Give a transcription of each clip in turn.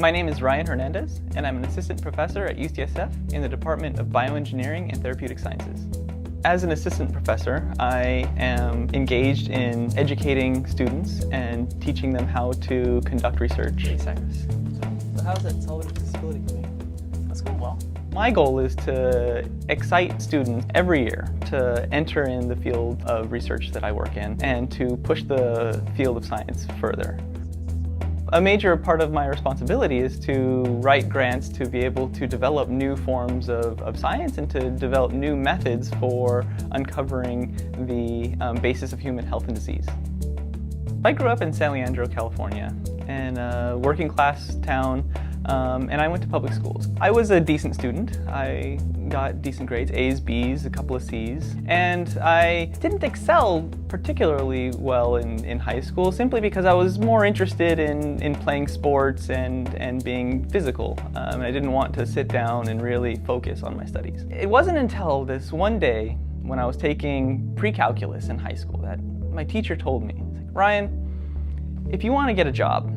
My name is Ryan Hernandez, and I'm an assistant professor at UCSF in the Department of Bioengineering and Therapeutic Sciences. As an assistant professor, I am engaged in educating students and teaching them how to conduct research. Hey, Cyrus. So how's that solving disability going? That's going well. My goal is to excite students every year to enter in the field of research that I work in and to push the field of science further. A major part of my responsibility is to write grants to be able to develop new forms of science and to develop new methods for uncovering the basis of human health and disease. I grew up in San Leandro, California, in a working class town, and I went to public schools. I was a decent student. I got decent grades, A's, B's, a couple of C's, and I didn't excel particularly well in high school simply because I was more interested in playing sports and being physical, and I didn't want to sit down and really focus on my studies. It wasn't until this one day when I was taking pre-calculus in high school that my teacher told me, Ryan, if you want to get a job,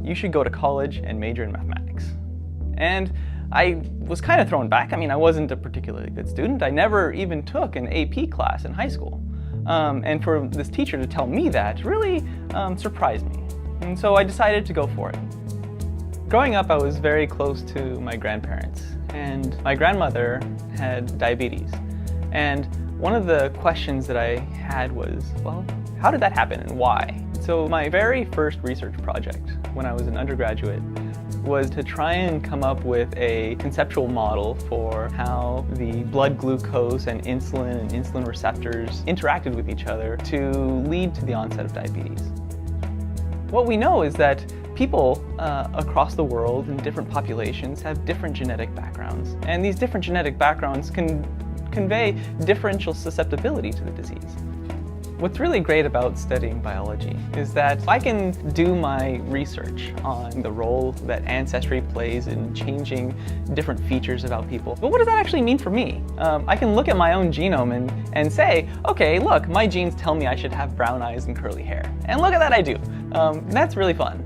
you should go to college and major in mathematics. And I was kind of thrown back. I mean, I wasn't a particularly good student. I never even took an AP class in high school. And for this teacher to tell me that really surprised me. And so I decided to go for it. Growing up, I was very close to my grandparents. And my grandmother had diabetes. And one of the questions that I had was, well, how did that happen and why? So my very first research project when I was an undergraduate was to try and come up with a conceptual model for how the blood glucose and insulin receptors interacted with each other to lead to the onset of diabetes. What we know is that people across the world in different populations have different genetic backgrounds, and these different genetic backgrounds can convey differential susceptibility to the disease. What's really great about studying biology is that I can do my research on the role that ancestry plays in changing different features about people. But what does that actually mean for me? I can look at my own genome and say, okay, look, my genes tell me I should have brown eyes and curly hair. And look at that, I do. That's really fun.